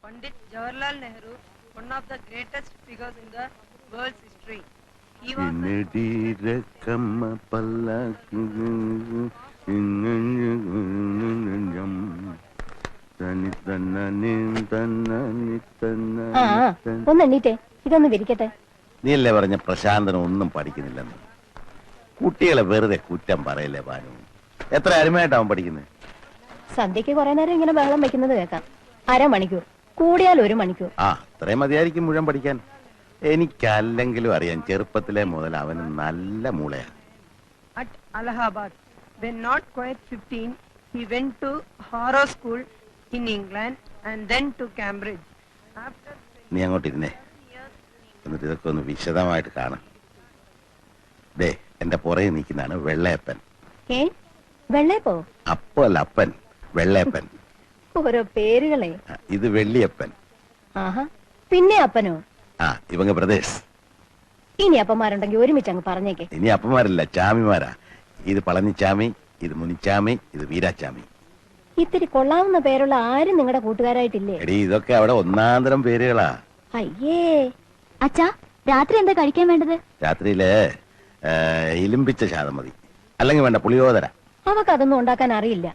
Pandit Jawaharlal Nehru, one of the greatest figures in the world's history. He was ഒന്നെണ്ണീറ്റേ, ഇതൊന്ന് വിരിക്കട്ടെ. നീയല്ലേ പറഞ്ഞ പ്രശാന്തനും ഒന്നും പഠിക്കുന്നില്ലെന്ന്. കുട്ടികളെ വെറുതെ കുറ്റം പറയല്ലേ ഭാനു. എത്ര അരുമയായിട്ടാവും പഠിക്കുന്നത്? സന്ധ്യക്ക് കുറെ നേരം ഇങ്ങനെ ബഹളം വെക്കുന്നത് കേൾക്കാം. അരമണിക്കൂർ, കൂടിയാൽ 1 മണിക്കൂർ. അത്രയും മതിയായിരിക്കും മുഴുവൻ പഠിക്കാൻ. എനിക്കല്ലെങ്കിലും അറിയാം, ചെറുപ്പത്തിലെ മുതൽ അവന് നല്ല മൂളയാ. at Allahabad. When not quite 15, he went to Harrow School in England and then to Cambridge. After നീ അങ്ങോട്ടിരുന്നേ, എന്നിട്ട് ഇതൊക്കെ ഒന്ന് വിശദമായിട്ട് കാണാം. ദേ, എന്റെ പുറകെ നിൽക്കുന്നതാണ് വെള്ളയപ്പൻ. വെള്ളയപ്പോ? അപ്പല്ല, അപ്പൻ, വെള്ളയപ്പൻ. ഓരോ പേരുകളെ. ഇത് വെള്ളിയപ്പൻ. പിന്നെ അപ്പനോ? ഇവங்க ബ്രദേഴ്സ്. ഇനി അപ്പന്മാരുണ്ടെങ്കിൽ ഒരുമിച്ച് അങ്ങ് പറഞ്ഞേക്കെ. ഇനി അപ്പന്മാരല്ല, ചാമിമാരാ. ഇത് പളനിച്ചാമി, ഇത് മുനിച്ചാമി, ഇത് വീരാച്ചാമി. ഇത്തിരി കൊള്ളാവുന്ന പേരുള്ള ആരും നിങ്ങളുടെ കൂട്ടുകാരായിട്ടില്ലേ? എടീ, ഇതൊക്കെ അവിടെ ഒന്നാന്തരം പേരുകളാ. അയ്യേ. അച്ഛാ, രാത്രി എന്താ കഴിക്കാൻ വേണ്ടത്? രാത്രിയില് ഇലിമ്പിച്ച ശാതം മതി, അല്ലെങ്കിൽ വേണ്ട പുളിയോദര. അവക്ക് അതൊന്നും ഉണ്ടാക്കാൻ അറിയില്ല.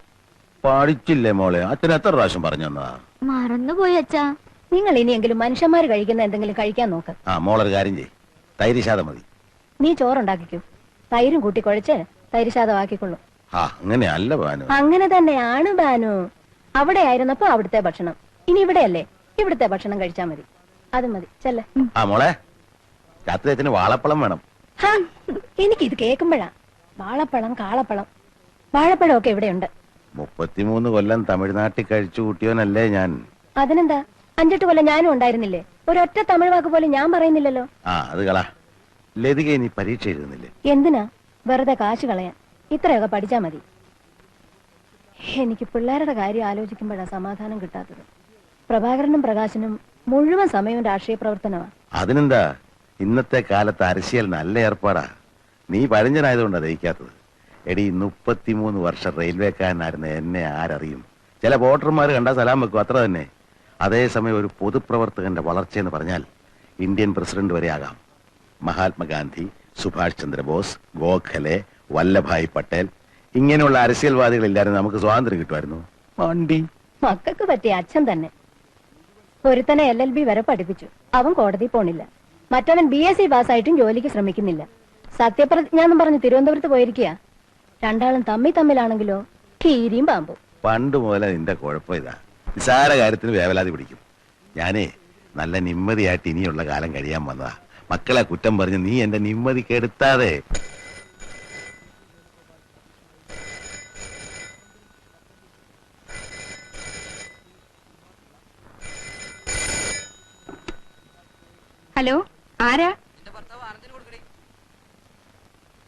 പഠിച്ചില്ലേ മോളെ? അച്ഛൻ എത്ര പ്രാവശ്യം പറഞ്ഞു തന്നതാ? മറന്നുപോയി അച്ഛാ. നിങ്ങൾ ഇനിയെങ്കിലും മനുഷ്യന്മാര് കഴിക്കുന്ന എന്തെങ്കിലും കഴിക്കാൻ നോക്ക്. മോളൊരു കാര്യം ചെയ്യ്, തൈര് ശാതം മതി. നീ ചോറുണ്ടാക്കിക്കൂ, തൈരും കൂട്ടി കുഴച്ച് തൈര് ശാതമാക്കിക്കൊള്ളു. അങ്ങനെയല്ല ബാനു. അങ്ങനെ തന്നെയാണ് ബാനു. അവിടെ ആയിരുന്നപ്പോ അവിടുത്തെ ഭക്ഷണം, ഇനി ഇവിടെയല്ലേ, ഇവിടുത്തെ ഭക്ഷണം കഴിച്ചാ മതി. അത് മതി, ചെല്ലേ. മോളെ, രാത്രി അച്ഛന് വാഴപ്പഴം വേണം. എനിക്കിത് കേൾക്കുമ്പോഴാ വാഴപ്പഴം, കാളപ്പഴം, വാഴപ്പഴം ഒക്കെ ഇവിടെയുണ്ട്. 33 കൊല്ലം തമിഴ്നാട്ടിൽ കഴിച്ചു കൂട്ടിയോനല്ലേ ഞാൻ. അതിനെന്താ, 5-8 കൊല്ലം ഞാനും ഉണ്ടായിരുന്നില്ലേ? ഒരൊറ്റ തമിഴ് വാക്ക് പോലും ഞാൻ പറയുന്നില്ലല്ലോ. അത് കളാ. ലതിക നീ പരീക്ഷ എഴുതുന്നില്ലേ? എന്തിനാ വെറുതെ കാശ് കളയാൻ? ഇത്രയൊക്കെ പഠിച്ചാ മതി. എനിക്ക് പിള്ളേരുടെ കാര്യം ആലോചിക്കുമ്പോഴാ സമാധാനം കിട്ടാത്തത്. പ്രഭാകരനും പ്രകാശനും മുഴുവൻ സമയവും രാഷ്ട്രീയ പ്രവർത്തനമാണ്. അതിനെന്താ, ഇന്നത്തെ കാലത്ത് അരശിയൽ നല്ല ഏർപ്പാടാ. നീ പഴഞ്ചനായതുകൊണ്ടാ ദഹിക്കാത്തത്. എടി, 33 വർഷം റെയിൽവേക്കാരനായിരുന്ന എന്നെ ആരറിയും? ചില വോട്ടർമാർ കണ്ടാൽ സലാം വെക്കും, അത്ര തന്നെ. അതേസമയം ഒരു പൊതുപ്രവർത്തകന്റെ വളർച്ചയെന്ന് പറഞ്ഞാൽ ഇന്ത്യൻ പ്രസിഡന്റ് വരെ ആകാം. മഹാത്മാഗാന്ധി, സുഭാഷ് ചന്ദ്രബോസ്, ഗോഖലെ, വല്ലഭായ് പട്ടേൽ, ഇങ്ങനെയുള്ള അരസ്യൽവാദികളില്ലായിരുന്നു നമുക്ക് സ്വാതന്ത്ര്യം കിട്ടുമായിരുന്നു. മക്കൾക്ക് പറ്റിയ അച്ഛൻ തന്നെ. ഒരുത്തനെ LLB വരെ പഠിപ്പിച്ചു, അവൻ കോടതി പോണില്ല. മറ്റവൻ BSc പാസ്സായിട്ടും ജോലിക്ക് ശ്രമിക്കുന്നില്ല. സത്യപ്രതിജ്ഞാന്നും പറഞ്ഞ് തിരുവനന്തപുരത്ത് പോയിരിക്കുക. രണ്ടാളും തമ്മിലാണെങ്കിലോ കീരിയും പാമ്പും. പണ്ട് മുതലേ നിന്റെ കുഴപ്പം ഇതാ, നിസാര കാര്യത്തിന് വേവലാതി പിടിക്കും. ഞാനേ നല്ല നിമ്മതിയായിട്ട് ഇനിയുള്ള കാലം കഴിയാൻ വന്നതാ. മക്കളെ കുറ്റം പറഞ്ഞ് നീ എന്റെ നിമ്മതി കെടുത്താതെ. ഹലോ, ആരാ?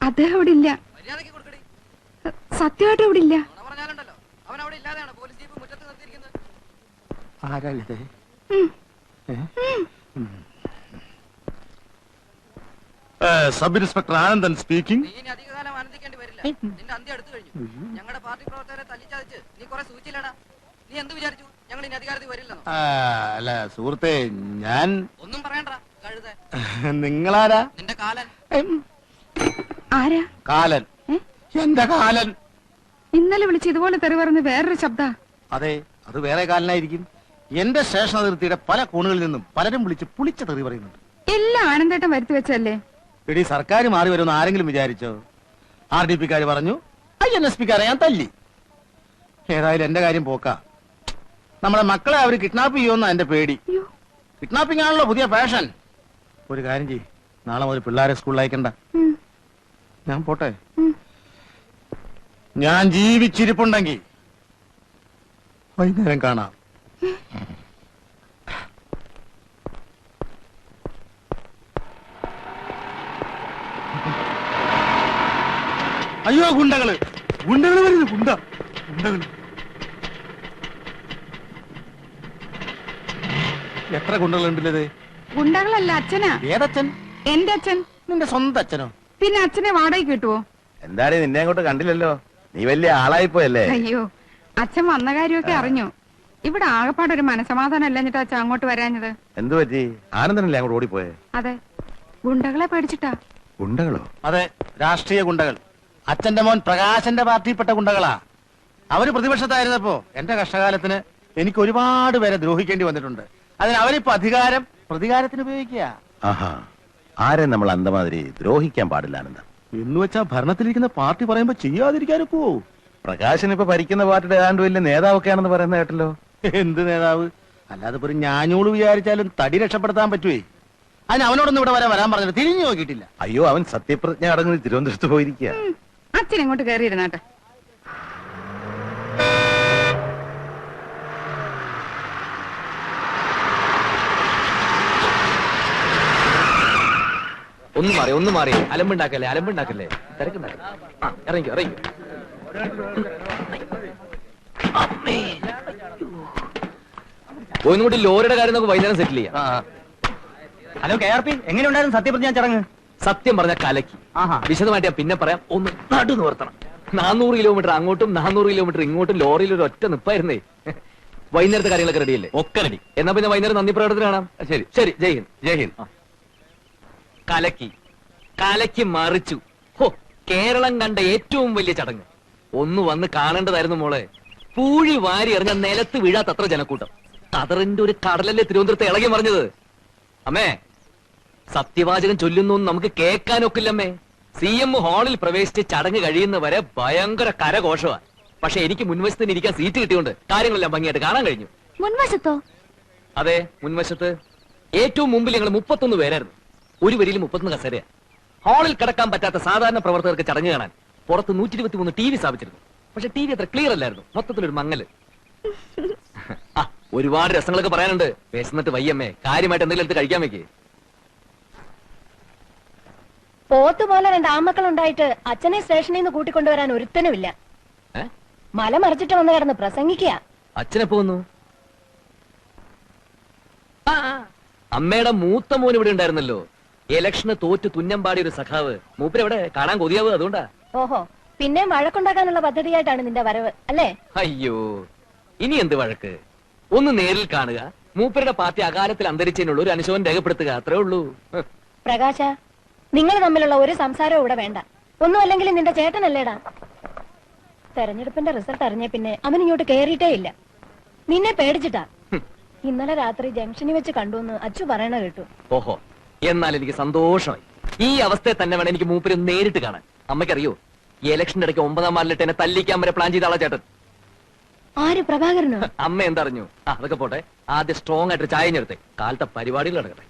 അദ്ദേഹം ഇവിടെ ഇല്ല. സത്യമായിട്ട് ഇവിടെ ഇല്ല. Sub inspector Anandan speaking. അധികകാലം ആനന്ദിക്കേണ്ടി വരില്ല. നിന്റെ അന്ത്യം അടുത്തു കഴിഞ്ഞു. ഞങ്ങളുടെ പാർട്ടി പ്രവർത്തകരെ തല്ലിച്ചതച്ച് നീ കുറെ സൂചിച്ചില്ലടാ. നീ എന്ത് വിചാരിച്ചു ഞങ്ങൾ ഇനി അധികാരത്തിൽ വരില്ലെന്നോ? അല്ല സുഹൃത്തെ, ഞാൻ ഒന്നും പറയണ്ട. കഴുത. നിങ്ങളാരാ? നിന്റെ കാലൻ. ആരാ? കാലൻ? എന്താ കാലൻ? ഇന്നലെ വിളിച്ച് ഇതുപോലെ തെറി പറഞ്ഞ് വേറൊരു ശബ്ദ. അതെ, അത് വേറെ കാലനായിരിക്കും. എന്റെ സ്റ്റേഷൻ അതിർത്തിയുടെ പല കോണുകളിൽ നിന്നും പലരും വിളിച്ച് പുളിച്ച തെറി പറയുന്നുണ്ട്. എല്ലാം ആനന്ദേട്ടൻ വരുത്തി വെച്ചല്ലേ? എടി, സർക്കാർ മാറി വരുമെന്ന് ആരെങ്കിലും വിചാരിച്ചോ? RDP-ക്കാര് പറഞ്ഞു, INSP-ക്കാരെ ഞാൻ തല്ലി. ഏതായാലും എന്റെ കാര്യം പോക്കാ. നമ്മളെ മക്കളെ അവര് കിഡ്നാപ്പ് ചെയ്യുമെന്നാ എന്റെ പേടി. കിഡ്നാപ്പിംഗ് ആണല്ലോ പുതിയ ഫാഷൻ. ഒരു കാര്യം ചെയ്യ്, നാളെ മുതൽ പിള്ളേരെ സ്കൂളിൽ അയക്കണ്ട. ഞാൻ പോട്ടെ. ഞാൻ ജീവിച്ചിരിപ്പുണ്ടെങ്കിൽ വൈകുന്നേരം കാണാം. അയ്യോ, ഗുണ്ടകള് വരുന്നു. ഗുണ്ടകള്. എത്ര ഗുണ്ടകളുണ്ടല്ലേ? ഗുണ്ടകളല്ല, അച്ഛനാ. ഏതച്ഛൻ? എന്റെ അച്ഛൻ. നിന്റെ സ്വന്തം അച്ഛനോ? പിന്നെ അച്ഛനെ വാടകയ്ക്ക് കിട്ടുവോ? എന്താടേ, നിന്നെ അങ്ങോട്ട് കണ്ടില്ലല്ലോ. നീ വലിയ ആളായിപ്പോയല്ലേ? അയ്യോ, അച്ഛൻ വന്ന കാര്യമൊക്കെ അറിഞ്ഞു. ഇവിടെ ആകപ്പാടൊരു മനസമാധാനം അല്ലഞ്ഞിട്ടാ അച്ഛൻ അങ്ങോട്ട് വരാഞ്ഞത്. എന്തു പറ്റി? ആനന്ദനല്ലേ അങ്ങോട്ട് ഓടിപ്പോയെ? അതെ, ഗുണ്ടകളെ പേടിച്ചിട്ടാ. ഗുണ്ടകളോ? അതെ, രാഷ്ട്രീയ ഗുണ്ടകൾ. അച്ഛന്റെ മോൻ പ്രകാശന്റെ പാർട്ടിയിൽപ്പെട്ട ഗുണ്ടകളാ. അവര് പ്രതിപക്ഷത്തായിരുന്നപ്പോ എന്റെ കഷ്ടകാലത്തിന് എനിക്ക് ഒരുപാട് പേരെ ദ്രോഹിക്കേണ്ടി വന്നിട്ടുണ്ട്. അതിന് അവരിപ്പോ അധികാരം പ്രതികാരത്തിന് ഉപയോഗിക്കുക. ആഹാ, ആരെ നമ്മൾ അന്തമാതിരി ദ്രോഹിക്കാൻ പാടില്ല ആനന്ദ. എന്ന് വെച്ചാ ഭരണത്തിലിരിക്കുന്ന പാർട്ടി പറയുമ്പോ ചെയ്യാതിരിക്കാനൊക്കെ. പ്രകാശൻ ഇപ്പൊ ഭരിക്കുന്ന പാർട്ടിയുടെ ഏതാണ്ട് വലിയ നേതാവൊക്കെയാണെന്ന് പറയുന്ന കേട്ടല്ലോ. എന്ത് നേതാവ്? അല്ലാതെ ഇപ്പൊ ഒരു ഞാഞ്ഞൂള് വിചാരിച്ചാലും തടി രക്ഷപ്പെടുത്താൻ പറ്റുവേ. അതിന് അവനോടൊന്നും ഇവിടെ വരാൻ പറഞ്ഞിട്ട് തിരിഞ്ഞു നോക്കിയിട്ടില്ല. അയ്യോ, അവൻ സത്യപ്രതിജ്ഞ അടങ്ങി തിരുവനന്തപുരത്ത് പോയിരിക്കുക. അച്ഛൻ ഇങ്ങോട്ട് കയറിയിരുന്നാട്ടെ. ഒന്ന് മാറി അലമ്പുണ്ടാക്കല്ലേ തിരക്കുണ്ടാക്കല്ലേ. ഇറങ്ങിക്കോ. ഒന്നുകൂടി ലോറിയുടെ കാര്യം നമുക്ക് വൈകുന്നേരം സെറ്റിൽ ചെയ്യാം. ഹലോ KRP, എങ്ങനെയുണ്ടായിരുന്നു സത്യപ്രതിജ്ഞ ചടങ്ങ്? സത്യം പറഞ്ഞ കലക്കി. വിശദമായിട്ട് ഞാൻ പിന്നെ പറയാം. ഒന്ന് നടു നിവർത്തണം. 400 കിലോമീറ്റർ അങ്ങോട്ടും 400 കിലോമീറ്റർ ഇങ്ങോട്ടും ലോറിയിൽ ഒരു ഒറ്റ നിപ്പായിരുന്നേ. വൈകുന്നേരത്തെ കാര്യങ്ങളൊക്കെ റെഡിയല്ലേ? ഒക്കെ റെഡി. എന്നാ പിന്നെ വൈകുന്നേരം നന്ദി പ്രകടനത്തിന് കാണാം. ശരി. ജയ് ഹിന്ദ്. കലക്കി മറിച്ചു. ഹോ, കേരളം കണ്ട ഏറ്റവും വലിയ ചടങ്ങ്. ഒന്ന് വന്ന് കാണേണ്ടതായിരുന്നു മോളെ. പൂഴി വാരി എറിഞ്ഞ നിലത്ത് വീഴാത്തത്ര ജനക്കൂട്ടം. കതറിന്റെ ഒരു കടലല്ലേ തിരുവനന്തപുരത്ത് ഇളകി മറിഞ്ഞത്. അമ്മേ, സത്യവാചകം ചൊല്ലുന്നു നമുക്ക് കേൾക്കാനൊക്കില്ലമ്മേ. CM ഹാളിൽ പ്രവേശിച്ച് ചടങ്ങ് കഴിയുന്നവരെ ഭയങ്കര കരഘോഷമാണ്. പക്ഷെ എനിക്ക് മുൻവശത്തിന് ഇരിക്കാൻ സീറ്റ് കിട്ടിയോണ്ട് കാര്യങ്ങളെല്ലാം ഭംഗിയായിട്ട് കാണാൻ കഴിഞ്ഞു. മുൻവശത്തോ? അതെ, മുൻവശത്ത്. ഏറ്റവും മുമ്പിൽ ഞങ്ങൾ 31 പേരായിരുന്നു. ഒരു വരിയിൽ 31 കസേരയാ. ഹാളിൽ കിടക്കാൻ പറ്റാത്ത സാധാരണ പ്രവർത്തകർക്ക് ചടങ്ങ് കാണാൻ പുറത്ത് 123 TV സ്ഥാപിച്ചിരുന്നു. പക്ഷെ TV അത്ര ക്ലിയർ അല്ലായിരുന്നു. മൊത്തത്തിലൊരു മങ്ങല്. ഒരുപാട് രസങ്ങളൊക്കെ പറയാനുണ്ട്. വിശന്നിട്ട് വയ്യമ്മേ, കാര്യമായിട്ട് എന്തെങ്കിലും എടുത്ത് കഴിക്കാൻ വെക്കേ. പോത്തുപോലെ 2 ആമക്കളുണ്ടായിട്ട് അച്ഛനെ സ്റ്റേഷനിൽ നിന്ന് കൂട്ടിക്കൊണ്ടുവരാൻ ഒരുത്തനുമില്ല. മല മറിച്ചിട്ട് വന്ന് കിടന്ന് പ്രസംഗിക്കുക. അച്ഛനെപ്പോ വന്നു? അമ്മയുടെ മൂത്ത മോൻ ഇവിടെ ഉണ്ടായിരുന്നല്ലോ. ഇലക്ഷന് തോറ്റ് തുന്നമ്പാടിയ ഒരു സഖാവ്. മൂപ്പരെവിടെ? കാണാൻ കൊതിയാവുക അതുകൊണ്ടാ. ഓഹോ, പിന്നെ വഴക്കുണ്ടാക്കാനുള്ള പദ്ധതിയായിട്ടാണ് നിന്റെ വരവ് അല്ലേ? അയ്യോ, ഇനി എന്ത് വഴക്ക്? ഒന്ന് നേരിൽ കാണുക, മൂപ്പരുടെ പാർട്ടി അകാലത്തിൽ അന്തരിച്ചതിനുള്ള ഒരു അനുശോചനം രേഖപ്പെടുത്തുക, അത്രേ ഉള്ളൂ. പ്രകാശ, നിങ്ങൾ തമ്മിലുള്ള ഒരു സംസാരവും ഇവിടെ വേണ്ട. ഒന്നും അല്ലെങ്കിൽ നിന്റെ ചേട്ടനല്ലേടാ. തെരഞ്ഞെടുപ്പിന്റെ റിസൾട്ട് അറിഞ്ഞ പിന്നെ അവൻ ഇങ്ങോട്ട് കേറിയിട്ടേ ഇല്ല. നിന്നെ പേടിച്ചിട്ടാ. ഇന്നലെ രാത്രി ജംഗ്ഷനിൽ വെച്ച് കണ്ടുവന്ന് അച്ചു പറയണ കേട്ടു. ഓഹോ, എന്നാൽ എനിക്ക് സന്തോഷമായി. ഈ അവസ്ഥയെ തന്നെ വേണം എനിക്ക് മൂപ്പര് നേരിട്ട് കാണാൻ. അമ്മയ്ക്കറിയോ, ഈ ഇലക്ഷന്റെ ഇടയ്ക്ക് 9-ാം വാർഡിലിട്ട് എന്നെ തല്ലിക്കാൻ വരെ പ്ലാൻ ചെയ്ത ആളാ ചേട്ടൻ. ആര്? പ്രഭാകരനോ? അമ്മ എന്തറിഞ്ഞു? അതൊക്കെ പോട്ടെ, ആദ്യം സ്ട്രോങ് ആയിട്ട് ചായ ഞെടുത്തേ. കാലത്തെ പരിപാടികൾ നടക്കട്ടെ.